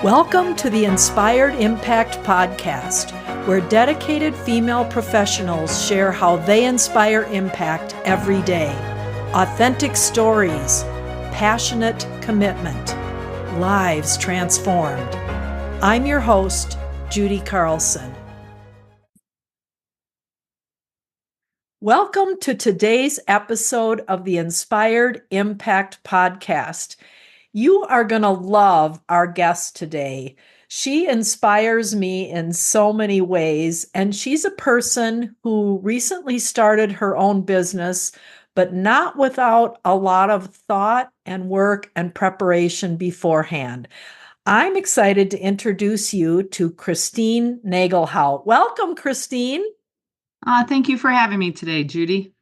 Welcome to the Inspired Impact Podcast, where dedicated female professionals share how they inspire impact every day. Authentic stories, passionate commitment, lives transformed. I'm your host, Judy Carlson. Welcome to today's episode of the Inspired Impact Podcast. You are going to love our guest today. She inspires me in so many ways, and she's a person who recently started her own business, but not without a lot of thought and work and preparation beforehand. I'm excited to introduce you to Christine Nagelhout. Welcome, Christine. Thank you for having me today, Judy.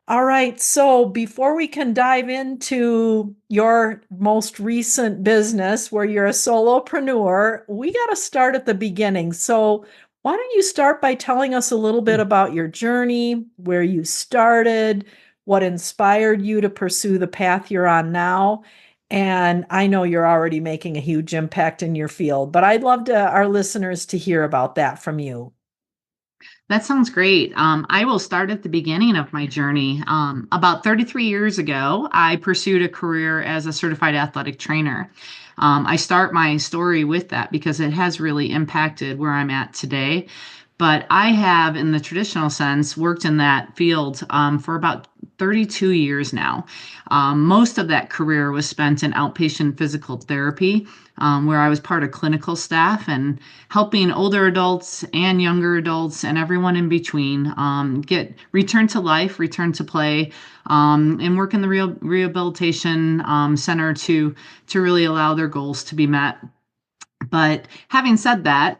All right, so before we can dive into your most recent business where you're a solopreneur, we got to start at the beginning. So why don't you start by telling us a little bit about your journey, where you started, what inspired you to pursue the path you're on now? And I know you're already making a huge impact in your field, but I'd love our listeners to hear about that from you. That sounds great. I will start at the beginning of my journey. About 33 years ago, I pursued a career as a certified athletic trainer. I start my story with that because it has really impacted where I'm at today. But I have, in the traditional sense, worked in that field for about 32 years now. Most of that career was spent in outpatient physical therapy, where I was part of clinical staff and helping older adults and younger adults and everyone in between get return to life, return to play, and work in the rehabilitation center to really allow their goals to be met. But having said that,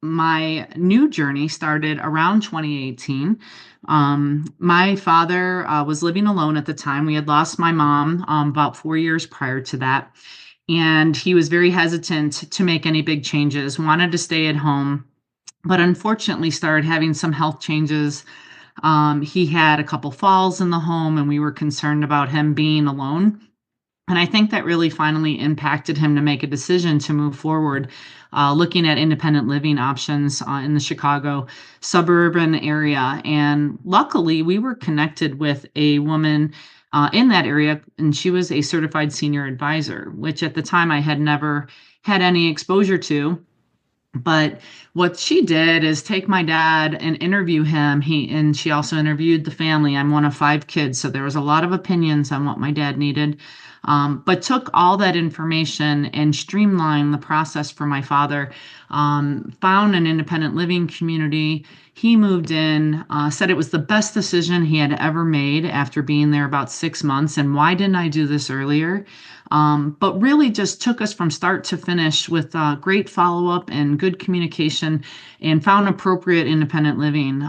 my new journey started around 2018. My father was living alone at the time. We had lost my mom about 4 years prior to that. And he was very hesitant to make any big changes, wanted to stay at home, but unfortunately started having some health changes. He had a couple falls in the home, and we were concerned about him being alone. And I think that really finally impacted him to make a decision to move forward, looking at independent living options in the Chicago suburban area. And luckily, we were connected with a woman in that area, and she was a certified senior advisor, which at the time I had never had any exposure to. But what she did is take my dad and interview him. And she also interviewed the family. I'm one of 5 kids, so there was a lot of opinions on what my dad needed. But took all that information and streamlined the process for my father. Found an independent living community. He moved in, said it was the best decision he had ever made after being there about 6 months. And why didn't I do this earlier? But really just took us from start to finish with great follow-up and good communication, and found appropriate independent living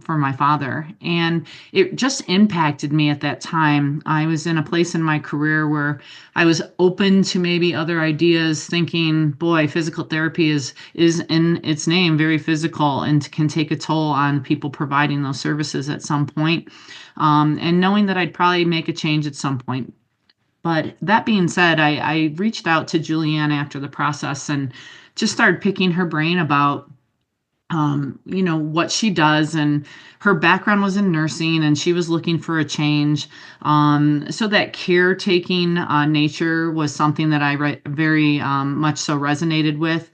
for my father. And it just impacted me at that time. I was in a place in my career where I was open to maybe other ideas, thinking, boy, physical therapy is in its name very physical and can take a toll on people providing those services at some point. And knowing that I'd probably make a change at some point. But that being said, I reached out to Julianne after the process and just started picking her brain about, what she does. And her background was in nursing, and she was looking for a change. So that caretaking nature was something that I very much so resonated with.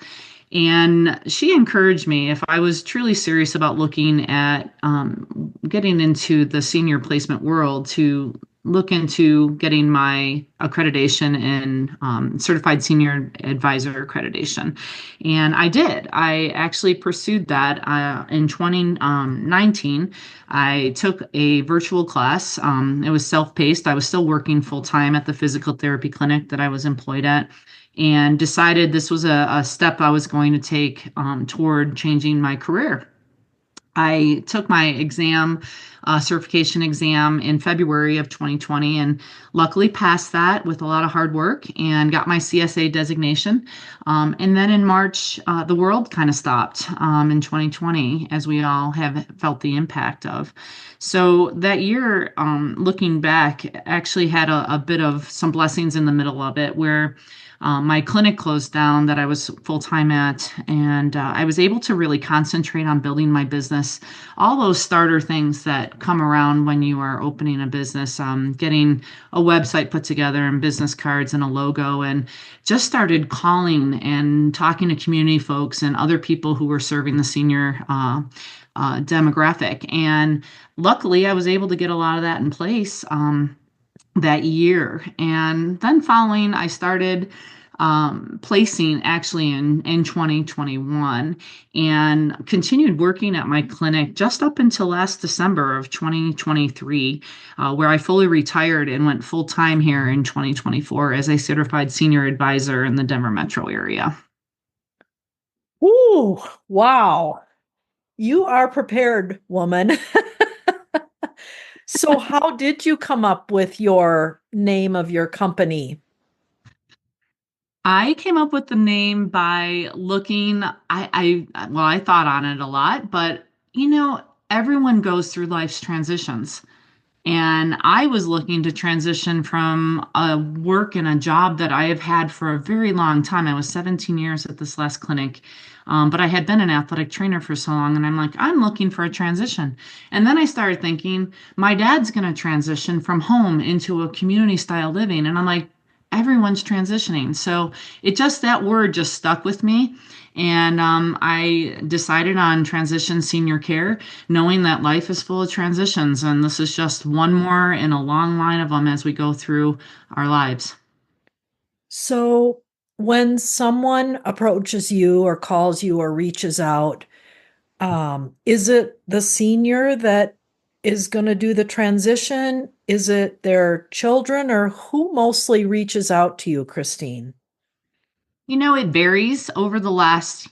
And she encouraged me, if I was truly serious about looking at getting into the senior placement world, to look into getting my accreditation in certified senior advisor accreditation. And I did. I actually pursued that in 2019. I took a virtual class. It was self-paced. I was still working full-time at the physical therapy clinic that I was employed at, and decided this was a step I was going to take toward changing my career. I took my certification exam in February of 2020, and luckily passed that with a lot of hard work and got my CSA designation. And then in March, the world kind of stopped in 2020, as we all have felt the impact of. So that year, looking back, actually had a bit of some blessings in the middle of it where my clinic closed down that I was full time at, and I was able to really concentrate on building my business. All those starter things that come around when you are opening a business, getting a website put together and business cards and a logo, and just started calling and talking to community folks and other people who were serving the senior demographic. And luckily, I was able to get a lot of that in place. That year. And then following, I started placing actually in 2021 and continued working at my clinic just up until last December of 2023, where I fully retired and went full time here in 2024 as a certified senior advisor in the Denver metro area. Ooh, wow. You are prepared, woman. So, how did you come up with your name of your company? I came up with the name by looking, well, I thought on it a lot, but you know, everyone goes through life's transitions. And I was looking to transition from a work and a job that I have had for a very long time. I was 17 years at this last clinic, but I had been an athletic trainer for so long. And I'm like, I'm looking for a transition. And then I started thinking, my dad's going to transition from home into a community style living. And I'm like, everyone's transitioning. So that word just stuck with me. And I decided on transition senior care, knowing that life is full of transitions, and this is just one more in a long line of them as we go through our lives. So, when someone approaches you or calls you or reaches out, is it the senior that is going to do the transition? Is it their children, or who mostly reaches out to you, Christine? You know, it varies over the last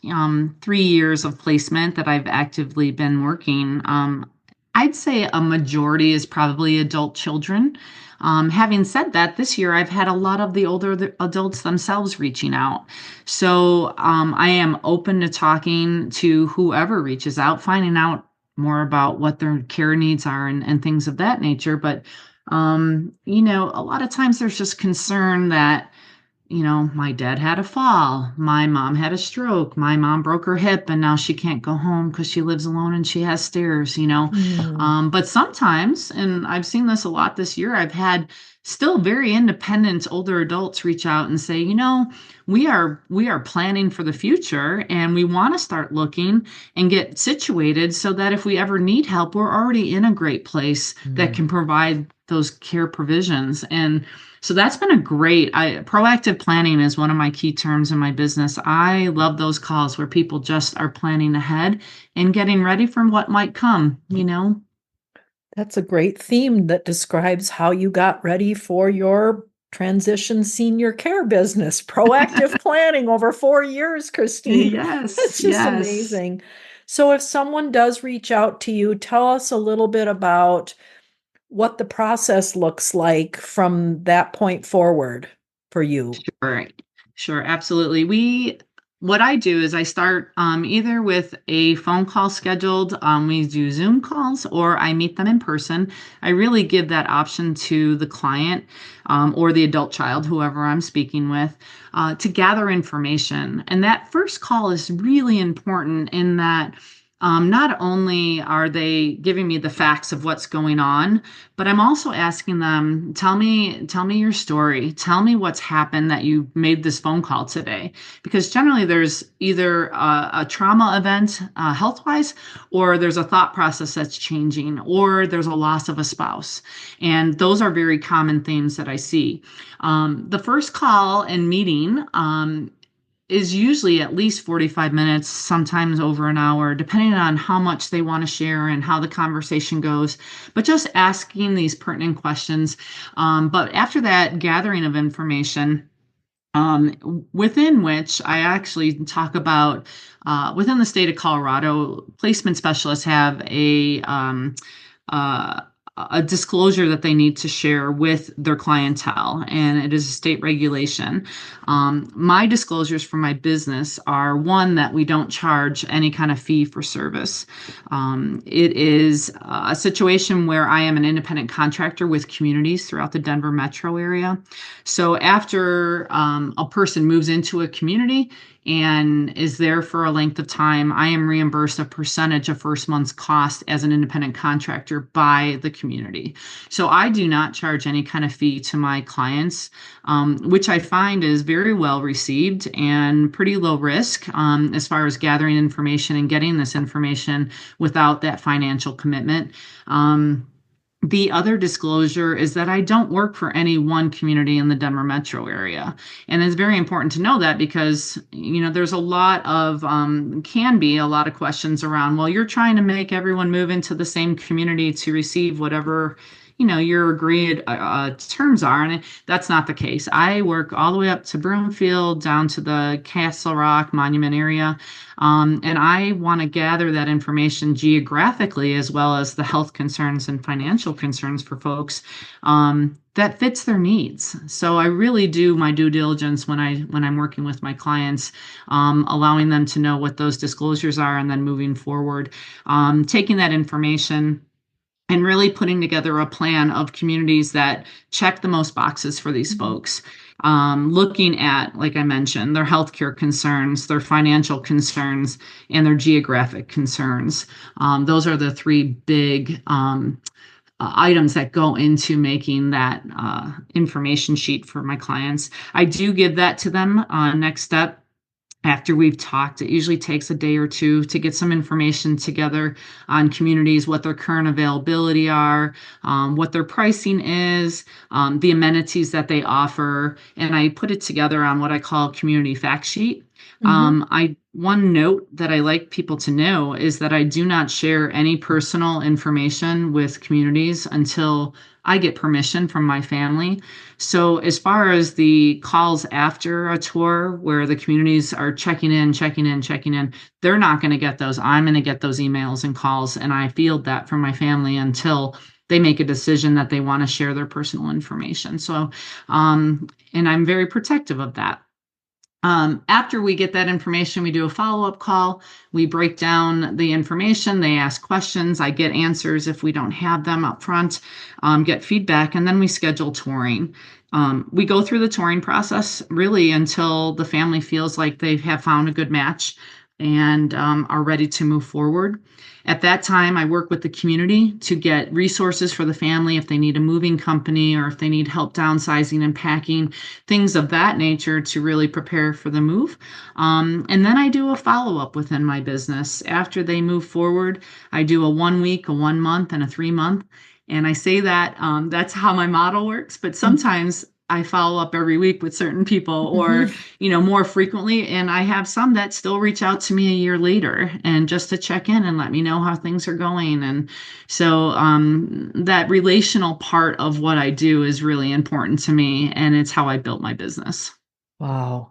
3 years of placement that I've actively been working. I'd say a majority is probably adult children. Having said that, this year I've had a lot of the older adults themselves reaching out. So I am open to talking to whoever reaches out, finding out more about what their care needs are and things of that nature. But, a lot of times there's just concern that my dad had a fall. My mom had a stroke. My mom broke her hip and now she can't go home because she lives alone and she has stairs. Hmm. But sometimes, and I've seen this a lot this year, I've had still very independent older adults reach out and say, we are planning for the future and we want to start looking and get situated so that if we ever need help, we're already in a great place that Hmm. can provide those care provisions. And so that's been proactive planning is one of my key terms in my business. I love those calls where people just are planning ahead and getting ready for what might come. That's a great theme that describes how you got ready for your transition senior care business. Proactive planning over 4 years, Christine. Yes, That's just yes. amazing. So, if someone does reach out to you, tell us a little bit about what the process looks like from that point forward for you. Sure, sure, absolutely. What I do is I start either with a phone call scheduled. We do Zoom calls, or I meet them in person. I really give that option to the client or the adult child, whoever I'm speaking with, to gather information. And that first call is really important in that. Not only are they giving me the facts of what's going on, but I'm also asking them, tell me your story. Tell me what's happened that you made this phone call today. Because generally there's either a trauma event health-wise, or there's a thought process that's changing, or there's a loss of a spouse. And those are very common themes that I see. The first call and meeting is usually at least 45 minutes, sometimes over an hour, depending on how much they want to share and how the conversation goes. But just asking these pertinent questions. But after that gathering of information, Within which I actually talk about within the state of Colorado, placement specialists have uh, a disclosure that they need to share with their clientele, and it is a state regulation. My disclosures for my business are one, that we don't charge any kind of fee for service. It is a situation where I am an independent contractor with communities throughout the Denver metro area. So after a person moves into a community and is there for a length of time, I am reimbursed a percentage of first month's cost as an independent contractor by the community. So I do not charge any kind of fee to my clients, which I find is very well received and pretty low risk as far as gathering information and getting this information without that financial commitment. The other disclosure is that I don't work for any one community in the Denver metro area. And it's very important to know that because, there's a lot of, can be a lot of questions around, well, you're trying to make everyone move into the same community to receive whatever, your agreed terms are. And that's not the case. I work all the way up to Broomfield, down to the Castle Rock Monument area. And I want to gather that information geographically as well as the health concerns and financial concerns for folks that fits their needs. So I really do my due diligence when I'm working with my clients, allowing them to know what those disclosures are, and then moving forward, taking that information and really putting together a plan of communities that check the most boxes for these folks. Looking at, like I mentioned, their healthcare concerns, their financial concerns, and their geographic concerns. Those are the three big items that go into making that information sheet for my clients. I do give that to them next step. After we've talked, it usually takes a day or two to get some information together on communities, what their current availability are, what their pricing is, the amenities that they offer, and I put it together on what I call a community fact sheet. One note that I like people to know is that I do not share any personal information with communities until I get permission from my family. So as far as the calls after a tour where the communities are checking in, they're not going to get those. I'm going to get those emails and calls, and I field that from my family until they make a decision that they want to share their personal information. So, and I'm very protective of that. After we get that information, we do a follow-up call. We break down the information. They ask questions. I get answers if we don't have them up front, get feedback, and then we schedule touring. We go through the touring process really until the family feels like they have found a good match and are ready to move forward. At that time, I work with the community to get resources for the family if they need a moving company or if they need help downsizing and packing, things of that nature to really prepare for the move. And then I do a follow-up within my business. After they move forward, I do a 1 week, a 1 month, and a 3 month. And I say that that's how my model works, but sometimes I follow up every week with certain people or, more frequently. And I have some that still reach out to me a year later and just to check in and let me know how things are going. And so that relational part of what I do is really important to me. And it's how I built my business. Wow.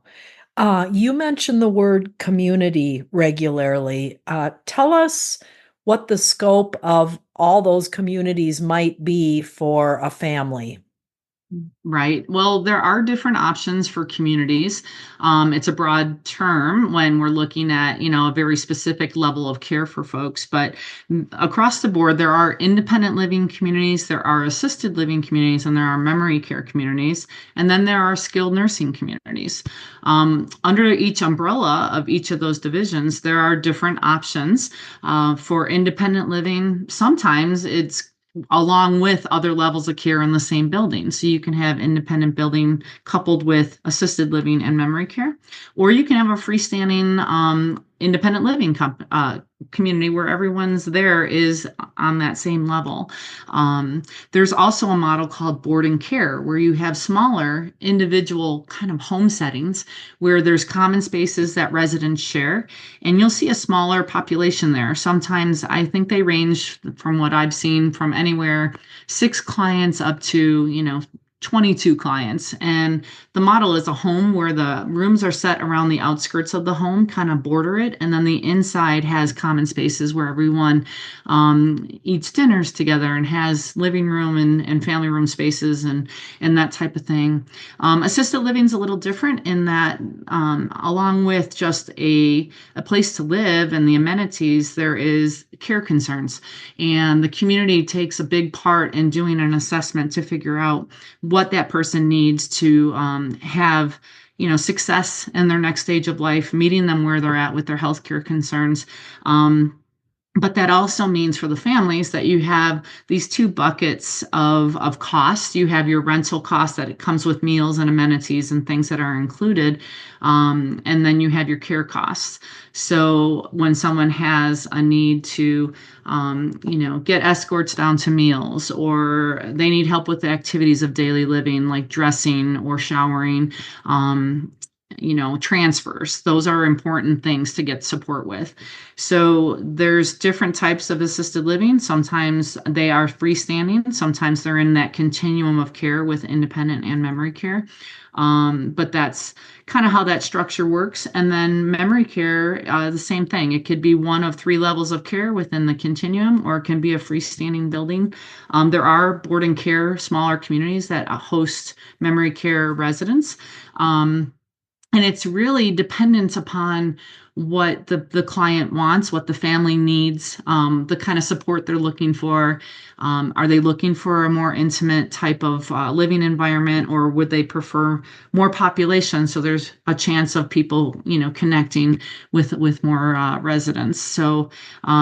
You mentioned the word community regularly. Tell us what the scope of all those communities might be for a family. Right. Well, there are different options for communities. It's a broad term when we're looking at, a very specific level of care for folks. But across the board, there are independent living communities, there are assisted living communities, and there are memory care communities. And then there are skilled nursing communities. Under each umbrella of each of those divisions, there are different options for independent living. Sometimes it's along with other levels of care in the same building. So you can have independent building coupled with assisted living and memory care, or you can have a freestanding independent living community where everyone's there is on that same level. There's also a model called board and care where you have smaller individual kind of home settings where there's common spaces that residents share, and you'll see a smaller population there. Sometimes I think they range from what I've seen from anywhere 6 clients up to, 22 clients. And the model is a home where the rooms are set around the outskirts of the home, kind of border it. And then the inside has common spaces where everyone eats dinners together and has living room and family room spaces and that type of thing. Assisted living is a little different in that, along with just a place to live and the amenities, there is care concerns. And the community takes a big part in doing an assessment to figure out what that person needs to have success in their next stage of life, meeting them where they're at with their healthcare concerns. But that also means for the families that you have these two buckets of cost. You have your rental cost that it comes with meals and amenities and things that are included. And then you have your care costs. So when someone has a need to, get escorts down to meals, or they need help with the activities of daily living, like dressing or showering, transfers. Those are important things to get support with. So there's different types of assisted living. Sometimes they are freestanding. Sometimes they're in that continuum of care with independent and memory care. But that's kind of how that structure works. And then memory care, the same thing. It could be one of three levels of care within the continuum, or it can be a freestanding building. There are board and care, smaller communities that host memory care residents. And it's really dependent upon what the client wants, what the family needs, the kind of support they're looking for. Are they looking for a more intimate type of living environment, or would they prefer more population? So there's a chance of people, connecting with more residents. So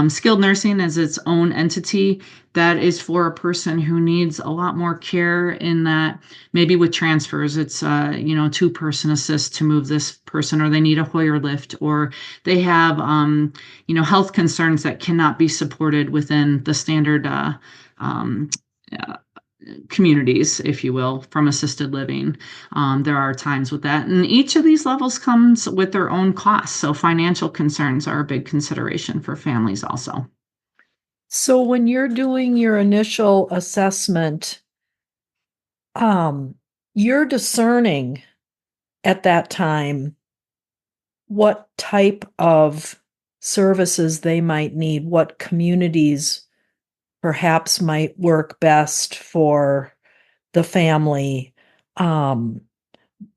skilled nursing is its own entity that is for a person who needs a lot more care, in that maybe with transfers, it's two-person assist to move this person, or they need a Hoyer lift, or they have health concerns that cannot be supported within the standard um, uh, communities, if you will, from assisted living. There are times with that, and each of these levels comes with their own costs. So financial concerns are a big consideration for families also. So when you're doing your initial assessment, you're discerning at that time what type of services they might need, what communities perhaps might work best for the family. Um,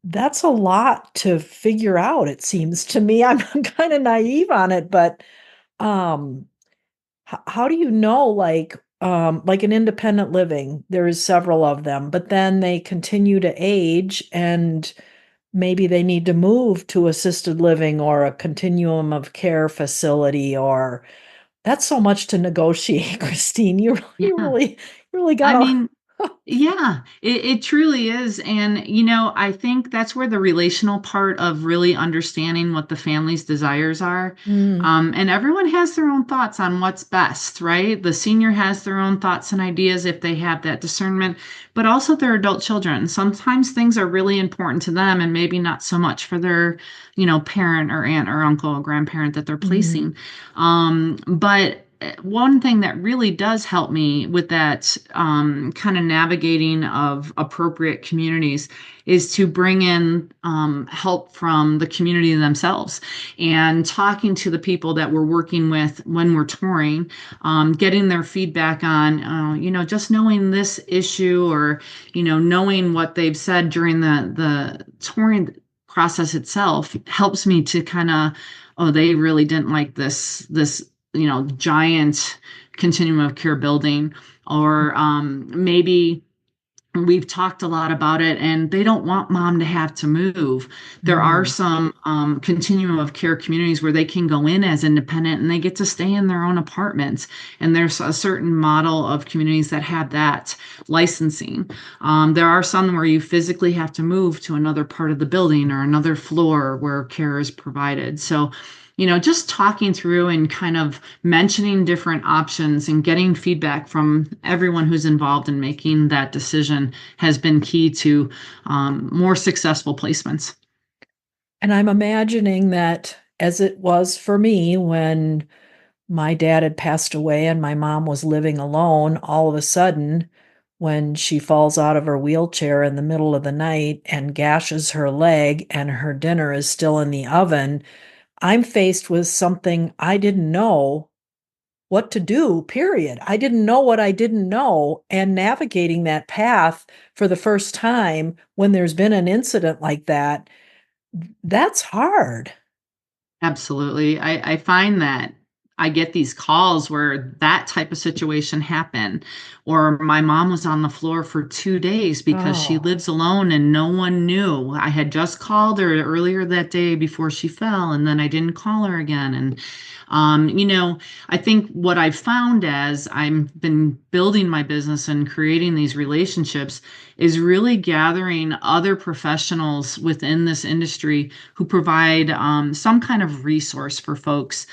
that's a lot to figure out, it seems to me. I'm kind of naive on it, but um, how do you know, like an independent living, there is several of them, but then they continue to age and maybe they need to move to assisted living or a continuum of care facility, or that's so much to negotiate, Christine. Yeah. You really I gotta. mean, yeah, it truly is. And, I think that's where the relational part of really understanding what the family's desires are. Mm, And everyone has their own thoughts on what's best, right? The senior has their own thoughts and ideas if they have that discernment, but also their adult children. Sometimes things are really important to them and maybe not so much for their, parent or aunt or uncle or grandparent that they're mm, placing. But one thing that really does help me with that kind of navigating of appropriate communities is to bring in help from the community themselves, and talking to the people that we're working with when we're touring, getting their feedback on, just knowing this issue, or, knowing what they've said during the touring process itself helps me to kind of, oh, they really didn't like this giant continuum of care building, or maybe we've talked a lot about it and they don't want mom to have to move. There are mm. some continuum of care communities where they can go in as independent and they get to stay in their own apartments. And there's a certain model of communities that have that licensing. There are some where you physically have to move to another part of the building or another floor where care is provided. So, just talking through and kind of mentioning different options and getting feedback from everyone who's involved in making that decision has been key to more successful placements. And I'm imagining that, as it was for me when my dad had passed away and my mom was living alone, all of a sudden when she falls out of her wheelchair in the middle of the night and gashes her leg and her dinner is still in the oven, I'm faced with something I didn't know what to do, period. I didn't know what I didn't know. And navigating that path for the first time when there's been an incident like that, that's hard. Absolutely. I find that I get these calls where that type of situation happened, or my mom was on the floor for 2 days because she Oh, lives alone and no one knew. I had just called her earlier that day before she fell, and then I didn't call her again. And, you know, I think what I've found as I've been building my business and creating these relationships is really gathering other professionals within this industry who provide some kind of resource for folks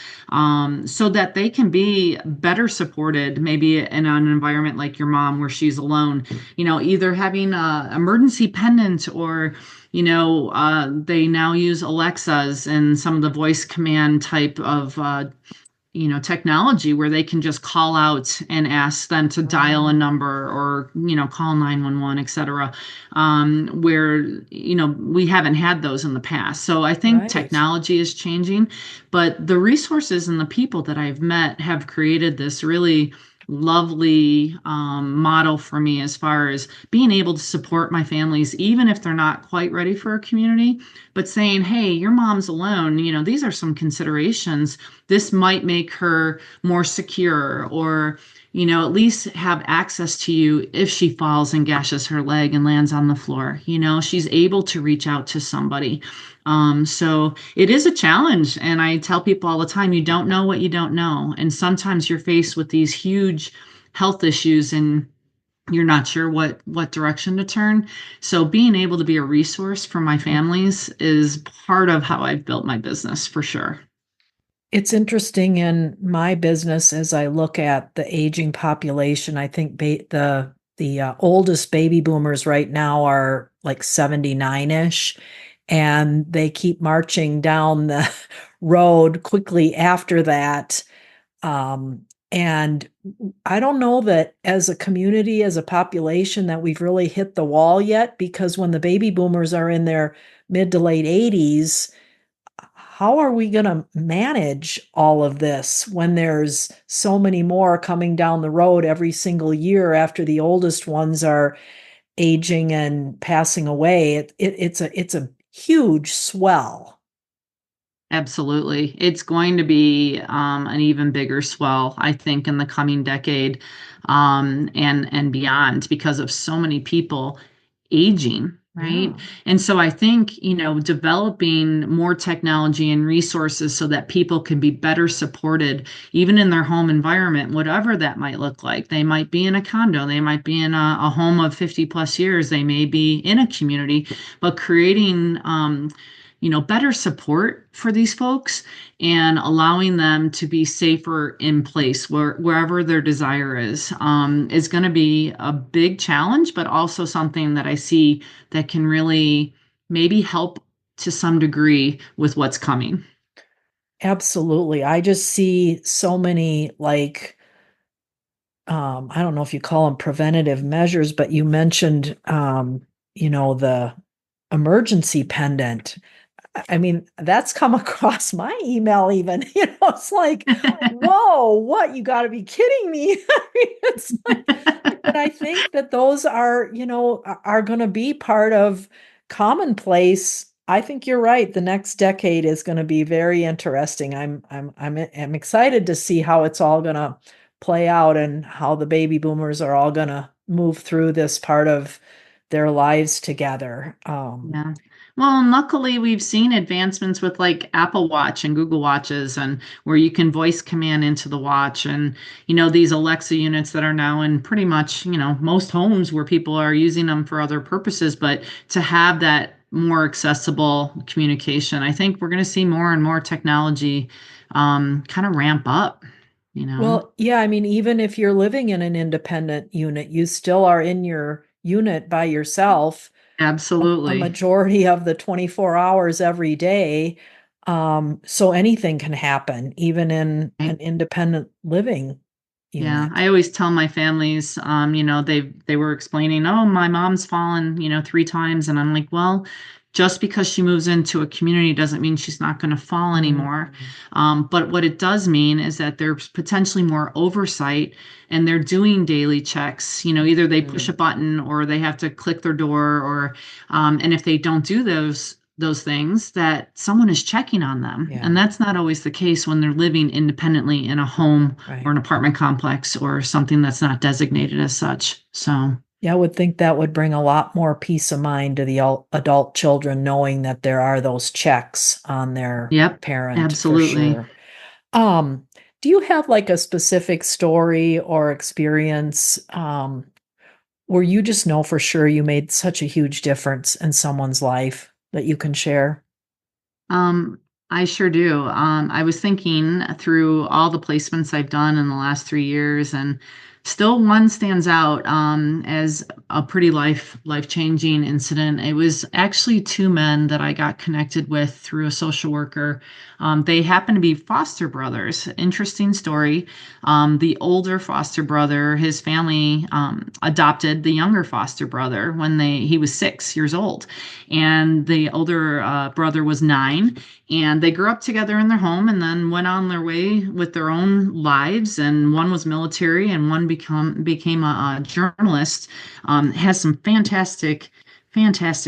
so that they can be better supported, maybe in an environment like your mom where she's alone, either having a emergency pendant or they now use Alexas and some of the voice command type of technology where they can just call out and ask them to dial a oh, number or, call 911, et cetera, where, we haven't had those in the past. So I think right. technology is changing, but the resources and the people that I've met have created this really lovely model for me as far as being able to support my families, even if they're not quite ready for a community, but saying, hey, your mom's alone, these are some considerations. This might make her more secure, or at least have access to you if she falls and gashes her leg and lands on the floor. She's able to reach out to somebody. So it is a challenge, and I tell people all the time, you don't know what you don't know, and sometimes you're faced with these huge health issues and you're not sure what direction to turn. So being able to be a resource for my families is part of how I've built my business for sure. It's interesting in my business as I look at the aging population. I think the oldest baby boomers right now are like 79-ish, and they keep marching down the road quickly after that. Um, and I don't know that as a community, as a population, that we've really hit the wall yet, because when the baby boomers are in their mid to late 80s, how are we going to manage all of this when there's so many more coming down the road every single year after the oldest ones are aging and passing away? It's a huge swell. Absolutely. It's going to be an even bigger swell, I think, in the coming decade, and beyond, because of so many people aging, right? Yeah, And so I think, developing more technology and resources so that people can be better supported, even in their home environment, whatever that might look like. They might be in a condo, they might be in a home of 50 plus years, they may be in a community, but creating better support for these folks and allowing them to be safer in place wherever their desire is going to be a big challenge, but also something that I see that can really maybe help to some degree with what's coming. absolutely. I just see so many, like, I don't know if you call them preventative measures, but you mentioned, the emergency pendant. I mean, that's come across my email even. It's like, whoa, what? You got to be kidding me. I mean, it's like, but I think that those are going to be part of commonplace. I think you're right. The next decade is going to be very interesting. I'm excited to see how it's all going to play out and how the baby boomers are all going to move through this part of their lives together. Yeah. Well, and luckily we've seen advancements with like Apple Watch and Google Watches, and where you can voice command into the watch, and these Alexa units that are now in pretty much, most homes where people are using them for other purposes, but to have that more accessible communication, I think we're going to see more and more technology kind of ramp up. Well, yeah, I mean, even if you're living in an independent unit, you still are in your unit by yourself a Absolutely. majority of the 24 hours every day. So anything can happen, even in an independent living Yeah, unit. I always tell my families, they were explaining, oh, my mom's fallen, 3 times, and I'm like, well, just because she moves into a community doesn't mean she's not going to fall anymore. Mm, But what it does mean is that there's potentially more oversight, and they're doing daily checks. Either they push a mm, button or they have to click their door, or and if they don't do those things, that someone is checking on them, and yeah, that's not always the case when they're living independently in a home or right. an apartment complex or something that's not designated as such. So, Yeah, I would think that would bring a lot more peace of mind to the adult children knowing that there are those checks on their yep, parent for absolutely. sure. Um, do you have like a specific story or experience where you just know for sure you made such a huge difference in someone's life that you can share? Um, I sure do. I was thinking through all the placements I've done in the last 3 years, and still one stands out as a pretty life changing incident. It was actually 2 men that I got connected with through a social worker. They happen to be foster brothers. Interesting story. The older foster brother, his family adopted the younger foster brother when he was 6 years old, and the older brother was 9, and they grew up together in their home and then went on their way with their own lives, and one was military and one became a journalist. Has some fantastic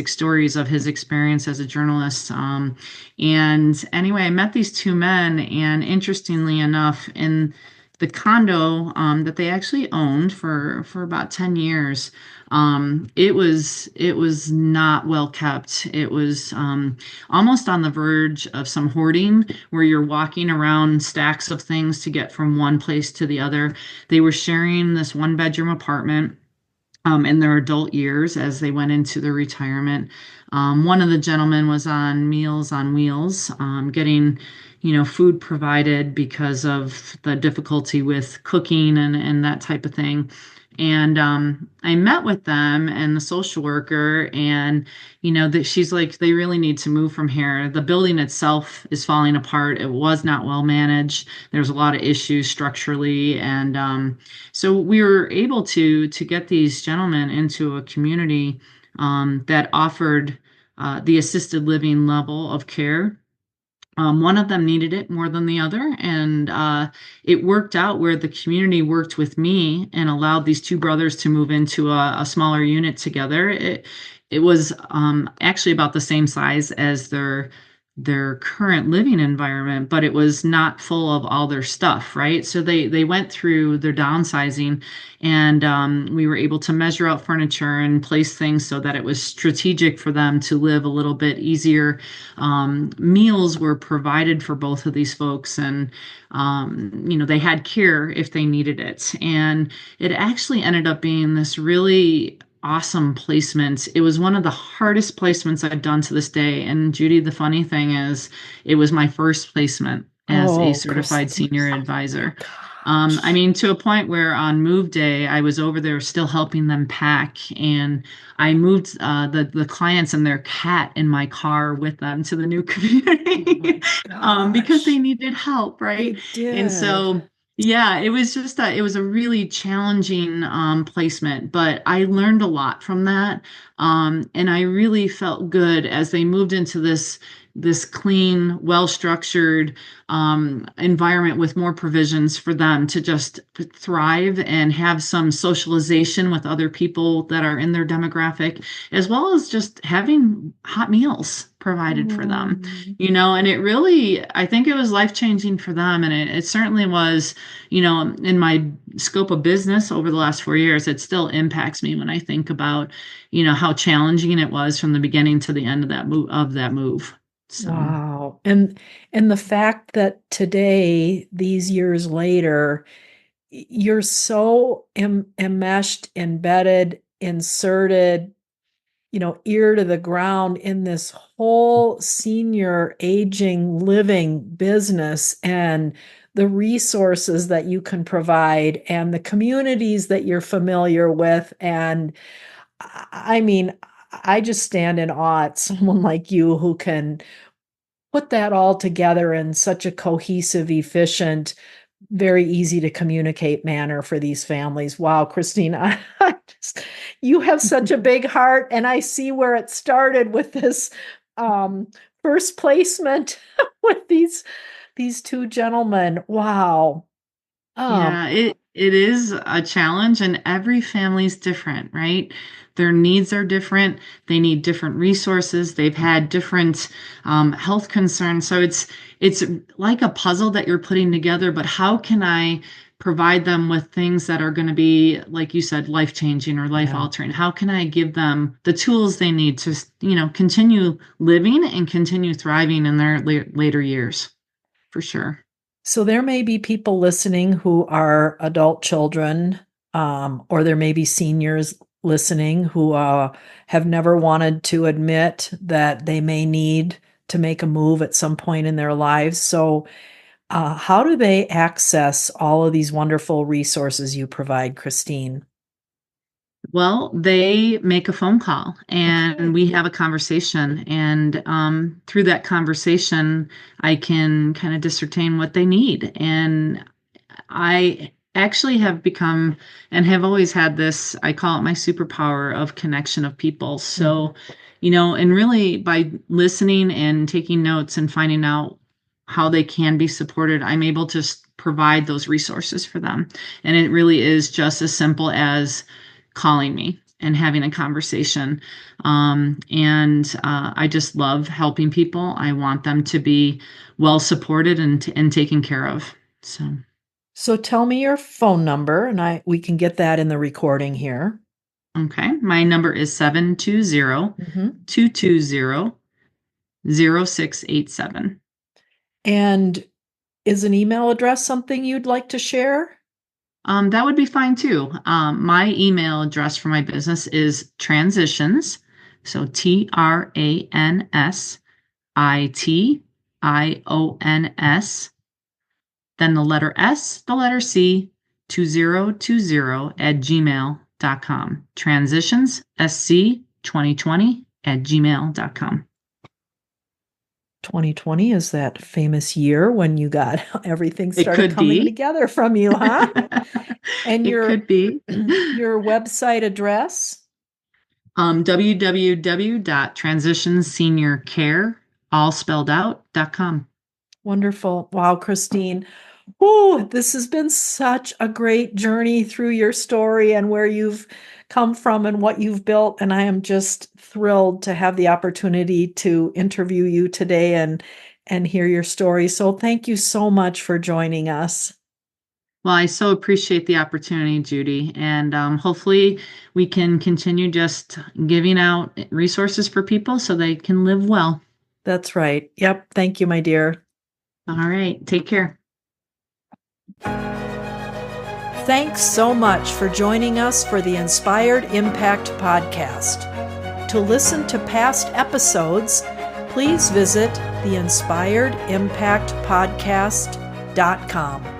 stories of his experience as a journalist. And anyway, I met these 2 men, and interestingly enough, in the condo that they actually owned for about 10 years, it was not well kept. It was almost on the verge of some hoarding, where you're walking around stacks of things to get from one place to the other. They were sharing this 1 bedroom apartment in their adult years as they went into their retirement. One of the gentlemen was on Meals on Wheels, getting, food provided because of the difficulty with cooking and that type of thing. And I met with them and the social worker, and that she's like, they really need to move from here. The building itself is falling apart. It was not well managed. There's a lot of issues structurally, and so we were able to get these gentlemen into a community that offered the assisted living level of care. One of them needed it more than the other, and it worked out where the community worked with me and allowed these 2 brothers to move into a smaller unit together. It was actually about the same size as their current living environment, but it was not full of all their stuff, right? So they went through their downsizing, and we were able to measure out furniture and place things so that it was strategic for them to live a little bit easier. Meals were provided for both of these folks, and they had care if they needed it. And it actually ended up being this really awesome placement. It was one of the hardest placements I've done to this day. And Judy, the funny thing is, it was my first placement as a Oh, certified senior Christine. advisor. I Gosh. mean, to a point where on move day, I was over there still helping them pack, and I moved the clients and their cat in my car with them to the new Oh my community because they gosh. needed help, right? They And did. so, yeah, it was a really challenging placement, but I learned a lot from that, and I really felt good as they moved into this clean, well-structured environment with more provisions for them to just thrive and have some socialization with other people that are in their demographic, as well as just having hot meals provided for them. Mm. And it really, I think it was life-changing for them. And it certainly was, in my scope of business over the last 4 years, it still impacts me when I think about, how challenging it was from the beginning to the end of that move. So. Wow. And the fact that today, these years later, you're so enmeshed, embedded, inserted, ear to the ground in this whole senior aging living business and the resources that you can provide and the communities that you're familiar with. And I mean, I just stand in awe at someone like you who can put that all together in such a cohesive, efficient very easy to communicate manner for these families. Wow, Christine, you have such a big heart, and I see where it started with this first placement with these two gentlemen. Wow. Yeah, it is a challenge, and every family's different, right? Their needs are different. They need different resources. They've had different health concerns. So it's like a puzzle that you're putting together, but how can I provide them with things that are going to be, like you said, life-changing or Yeah. life-altering? How can I give them the tools they need to, continue living and continue thriving in their later years, for sure. So there may be people listening who are adult children, or there may be seniors listening who have never wanted to admit that they may need to make a move at some point in their lives. So, how do they access all of these wonderful resources you provide, Christine? Well, they make a phone call and Okay. we have a conversation. And through that conversation, I can kind of discern what they need. And I actually have become and have always had this, I call it my superpower of connection of people. Mhm. So, and really by listening and taking notes and finding out how they can be supported, I'm able to provide those resources for them. And it really is just as simple as calling me and having a conversation. I just love helping people. I want them to be well supported and taken care of. So. So tell me your phone number, and we can get that in the recording here. Okay. My number is 720 Mhm. 220 0687. And is an email address something you'd like to share? That would be fine too. My email address for my business is transitions. So TRANSITIONS, then the letter S, the letter C, 2020 at gmail.com. Transitions SC 2020 at gmail.com. 2020 is that famous year when you got everything It started could coming be. together from you, huh? And It your could be. your website address? www.transitionseniorcare, all spelled out.com. Wonderful. Wow, Christine. Oh, this has been such a great journey through your story and where you've come from and what you've built. And I am just thrilled to have the opportunity to interview you today and hear your story. So thank you so much for joining us. Well, I so appreciate the opportunity, Judy, and hopefully we can continue just giving out resources for people so they can live well. That's right. Yep. Thank you, my dear. All right, take care. Thanks so much for joining us for the Inspired Impact podcast. To listen to past episodes, please visit theinspiredimpactpodcast.com.